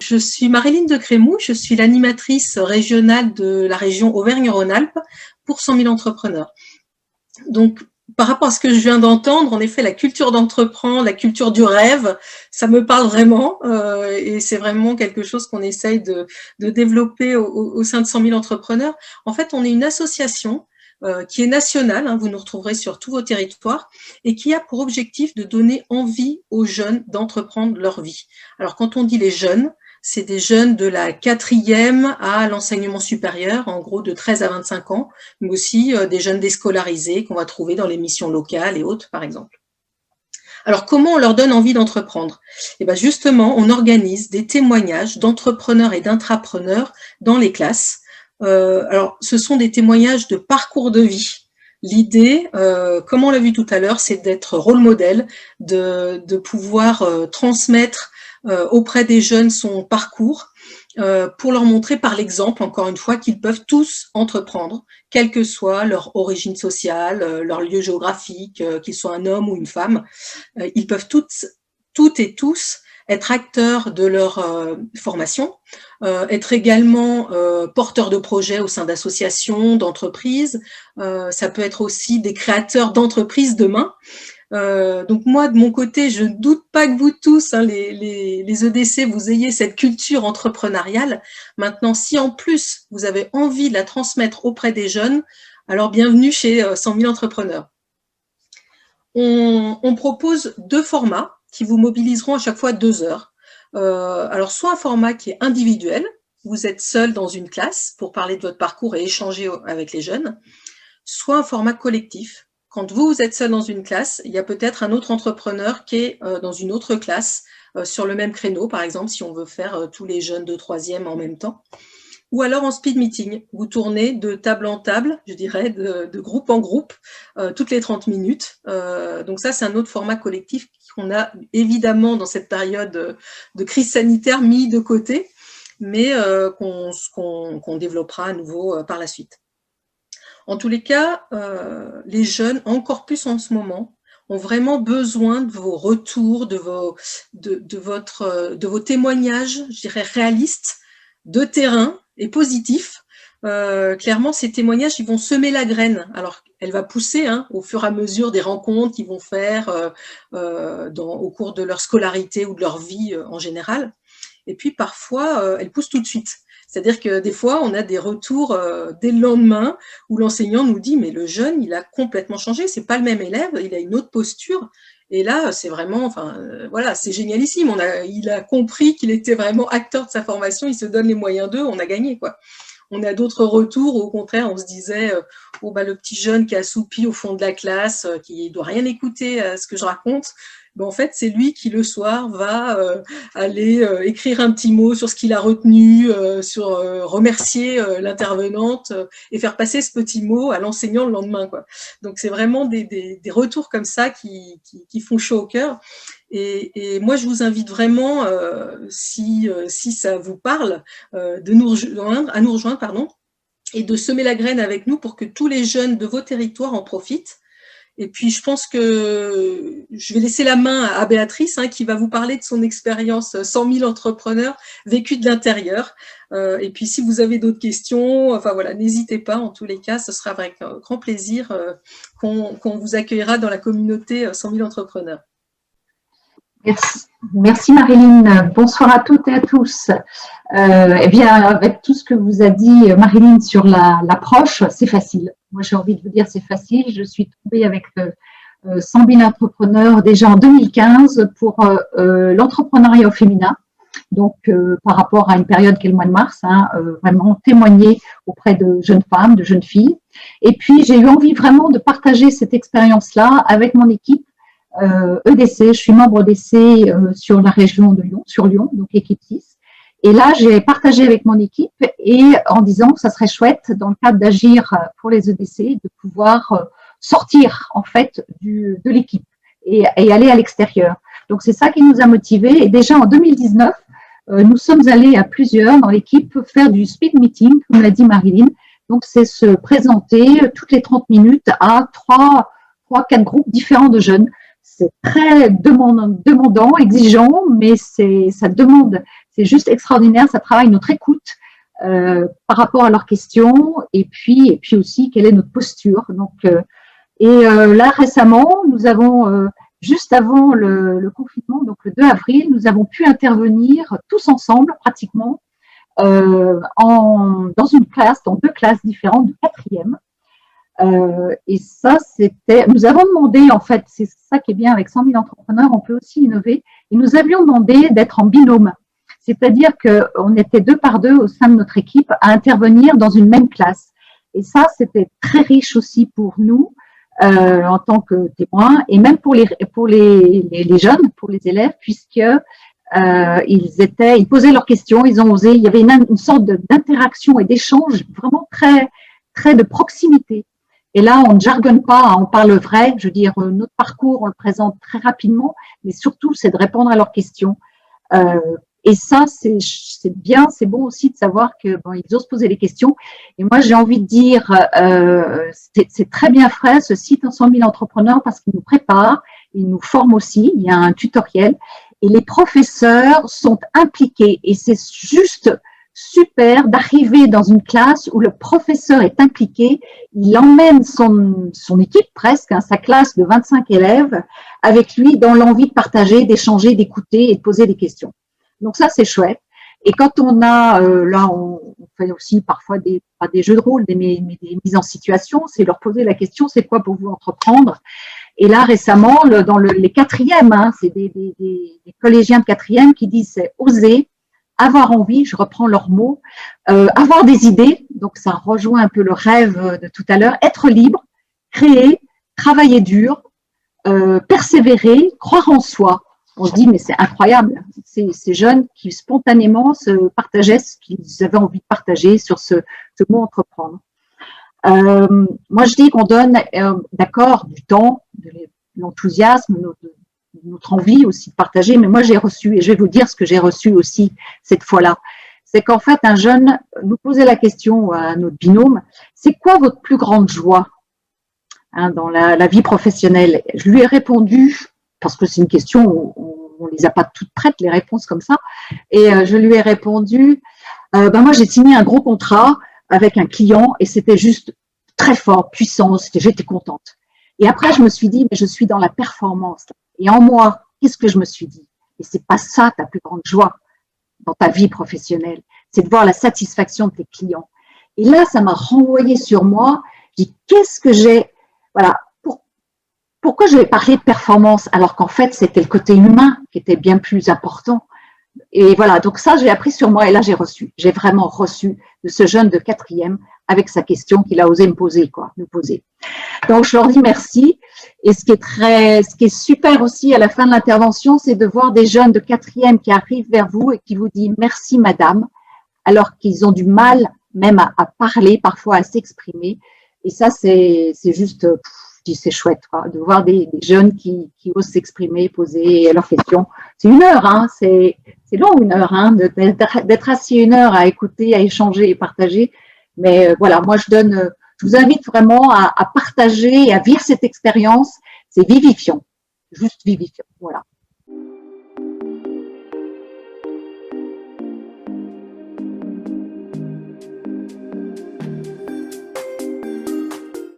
je suis Maryline de Crémou, je suis l'animatrice régionale de la région Auvergne-Rhône-Alpes pour 100 000 entrepreneurs. Donc, par rapport à ce que je viens d'entendre, en effet, la culture d'entreprendre, la culture du rêve, ça me parle vraiment et c'est vraiment quelque chose qu'on essaye de développer au sein de 100 000 entrepreneurs. En fait, on est une association qui est nationale, vous nous retrouverez sur tous vos territoires, et qui a pour objectif de donner envie aux jeunes d'entreprendre leur vie. Alors, quand on dit les jeunes, c'est des jeunes de la 4e à l'enseignement supérieur, en gros de 13 à 25 ans, mais aussi des jeunes déscolarisés qu'on va trouver dans les missions locales et autres, par exemple. Alors, comment on leur donne envie d'entreprendre? Eh bien, justement, on organise des témoignages d'entrepreneurs et d'intrapreneurs dans les classes. Alors, ce sont des témoignages de parcours de vie. L'idée, comme on l'a vu tout à l'heure, c'est d'être rôle modèle, de pouvoir transmettre auprès des jeunes son parcours pour leur montrer par l'exemple, encore une fois, qu'ils peuvent tous entreprendre, quelle que soit leur origine sociale, leur lieu géographique, qu'ils soient un homme ou une femme. Ils peuvent toutes et tous être acteurs de leur formation, être également porteurs de projets au sein d'associations, d'entreprises. Ça peut être aussi des créateurs d'entreprises demain. Donc moi, de mon côté, je ne doute pas que vous tous, les EDC, vous ayez cette culture entrepreneuriale. Maintenant, si en plus, vous avez envie de la transmettre auprès des jeunes, alors bienvenue chez 100 000 entrepreneurs. On propose 2 formats qui vous mobiliseront à chaque fois 2 heures. Alors, soit un format qui est individuel, vous êtes seul dans une classe pour parler de votre parcours et échanger avec les jeunes, soit un format collectif. Quand vous êtes seul dans une classe, il y a peut-être un autre entrepreneur qui est dans une autre classe sur le même créneau, par exemple, si on veut faire tous les jeunes de 3e en même temps. Ou alors en speed meeting, vous tournez de table en table, je dirais, de groupe en groupe, toutes les 30 minutes. Donc ça, c'est un autre format collectif qu'on a évidemment dans cette période de crise sanitaire mis de côté, mais qu'on développera à nouveau par la suite. En tous les cas, les jeunes, encore plus en ce moment, ont vraiment besoin de vos retours, de vos témoignages, je dirais, réalistes, de terrain et positifs. Clairement, ces témoignages, ils vont semer la graine. Alors, elle va pousser au fur et à mesure des rencontres qu'ils vont faire au cours de leur scolarité ou de leur vie en général. Et puis, parfois, elle pousse tout de suite. C'est-à-dire que des fois, on a des retours dès le lendemain où l'enseignant nous dit « mais le jeune, il a complètement changé, c'est pas le même élève, il a une autre posture ». Et là, c'est vraiment, voilà, c'est génialissime. Il a compris qu'il était vraiment acteur de sa formation, il se donne les moyens d'eux, on a gagné, quoi. On a d'autres retours, au contraire, on se disait le petit jeune qui a assoupi au fond de la classe, qui doit rien écouter à ce que je raconte. En fait, c'est lui qui, le soir, va aller écrire un petit mot sur ce qu'il a retenu, remercier l'intervenante et faire passer ce petit mot à l'enseignant le lendemain, quoi. Donc, c'est vraiment des retours comme ça qui font chaud au cœur. Et moi, je vous invite vraiment, si ça vous parle, à nous rejoindre, et de semer la graine avec nous pour que tous les jeunes de vos territoires en profitent. Et puis, je pense que je vais laisser la main à Béatrice, qui va vous parler de son expérience 100 000 entrepreneurs vécus de l'intérieur. Et puis, si vous avez d'autres questions, voilà, n'hésitez pas. En tous les cas, ce sera avec grand plaisir qu'on vous accueillera dans la communauté 100 000 entrepreneurs. Merci Maryline. Bonsoir à toutes et à tous. Eh bien, avec tout ce que vous a dit Maryline sur l'approche, c'est facile. Moi, j'ai envie de vous dire c'est facile. Je suis tombée avec 100 000 entrepreneurs déjà en 2015 pour l'entrepreneuriat au féminin. Donc, par rapport à une période qui est le mois de mars, vraiment témoigner auprès de jeunes femmes, de jeunes filles. Et puis, j'ai eu envie vraiment de partager cette expérience-là avec mon équipe EDC. Je suis membre EDC sur la région de Lyon, sur Lyon, donc équipe 6. Et là, j'ai partagé avec mon équipe et en disant que ça serait chouette, dans le cadre d'agir pour les EDC, de pouvoir sortir en fait de l'équipe et aller à l'extérieur. Donc, c'est ça qui nous a motivés. Et déjà en 2019, nous sommes allés à plusieurs dans l'équipe faire du speed meeting, comme l'a dit Maryline. Donc, c'est se présenter toutes les 30 minutes à 3-4 groupes différents de jeunes. C'est très demandant, exigeant, mais ça demande, c'est juste extraordinaire. Ça travaille notre écoute par rapport à leurs questions et puis aussi quelle est notre posture. Donc, là récemment, nous avons juste avant le confinement, donc le 2 avril, nous avons pu intervenir tous ensemble pratiquement dans une classe, dans 2 classes différentes de 4e. Et ça, nous avons demandé, en fait, c'est ça qui est bien avec 100 000 entrepreneurs, on peut aussi innover, et nous avions demandé d'être en binôme. C'est-à-dire qu'on était 2 par 2 au sein de notre équipe à intervenir dans une même classe. Et ça, c'était très riche aussi pour nous, en tant que témoins, et même pour les jeunes, pour les élèves, puisque ils posaient leurs questions, ils ont osé, il y avait une sorte d'interaction et d'échange vraiment très, très de proximité. Et là, on ne jargonne pas, on parle vrai. Je veux dire, notre parcours, on le présente très rapidement, mais surtout, c'est de répondre à leurs questions. Et ça, c'est bien, c'est bon aussi de savoir que ils osent poser les questions. Et moi, j'ai envie de dire, c'est très bien fait ce site 100 000 entrepreneurs parce qu'il nous prépare, il nous forme aussi. Il y a un tutoriel et les professeurs sont impliqués. Et c'est juste super d'arriver dans une classe où le professeur est impliqué, il emmène son équipe presque, sa classe de 25 élèves, avec lui dans l'envie de partager, d'échanger, d'écouter et de poser des questions. Donc ça, c'est chouette. Et quand on a, là, on fait aussi parfois pas des jeux de rôle, des mises en situation, c'est leur poser la question, c'est quoi pour vous entreprendre? Et là, récemment, dans les 4e, c'est des collégiens de 4e qui disent c'est oser, avoir envie, je reprends leurs mots, avoir des idées, donc ça rejoint un peu le rêve de tout à l'heure, être libre, créer, travailler dur, persévérer, croire en soi. On se dit, mais c'est incroyable, ces jeunes qui spontanément se partageaient ce qu'ils avaient envie de partager sur ce mot entreprendre. Moi, je dis qu'on donne, d'accord, du temps, de l'enthousiasme, notre envie aussi de partager, mais moi j'ai reçu, et je vais vous dire ce que j'ai reçu aussi cette fois-là, c'est qu'en fait un jeune nous posait la question à notre binôme, c'est quoi votre plus grande joie dans la vie professionnelle? Je lui ai répondu, parce que c'est une question, on les a pas toutes prêtes les réponses comme ça, et je lui ai répondu, moi j'ai signé un gros contrat avec un client et c'était juste très fort, puissant, j'étais contente. Et après je me suis dit, mais je suis dans la performance. Et en moi, qu'est-ce que je me suis dit? Et c'est pas ça ta plus grande joie dans ta vie professionnelle, c'est de voir la satisfaction de tes clients. Et là, ça m'a renvoyé sur moi. Je dis, qu'est-ce que j'ai, voilà, pourquoi je vais parler de performance alors qu'en fait, c'était le côté humain qui était bien plus important. Et voilà, donc ça, j'ai appris sur moi et là, j'ai vraiment reçu de ce jeune de 4e avec sa question qu'il a osé nous poser. Donc, je leur dis merci. Et ce qui est super aussi à la fin de l'intervention, c'est de voir des jeunes de 4e qui arrivent vers vous et qui vous disent merci madame, alors qu'ils ont du mal même à parler, parfois à s'exprimer. Et ça, c'est juste, c'est chouette, quoi, de voir des jeunes qui osent s'exprimer, poser leurs questions. C'est 1 heure, c'est long 1 heure, d'être assis 1 heure à écouter, à échanger et partager. Mais voilà, moi je vous invite vraiment à partager et à vivre cette expérience. C'est vivifiant, juste vivifiant, voilà.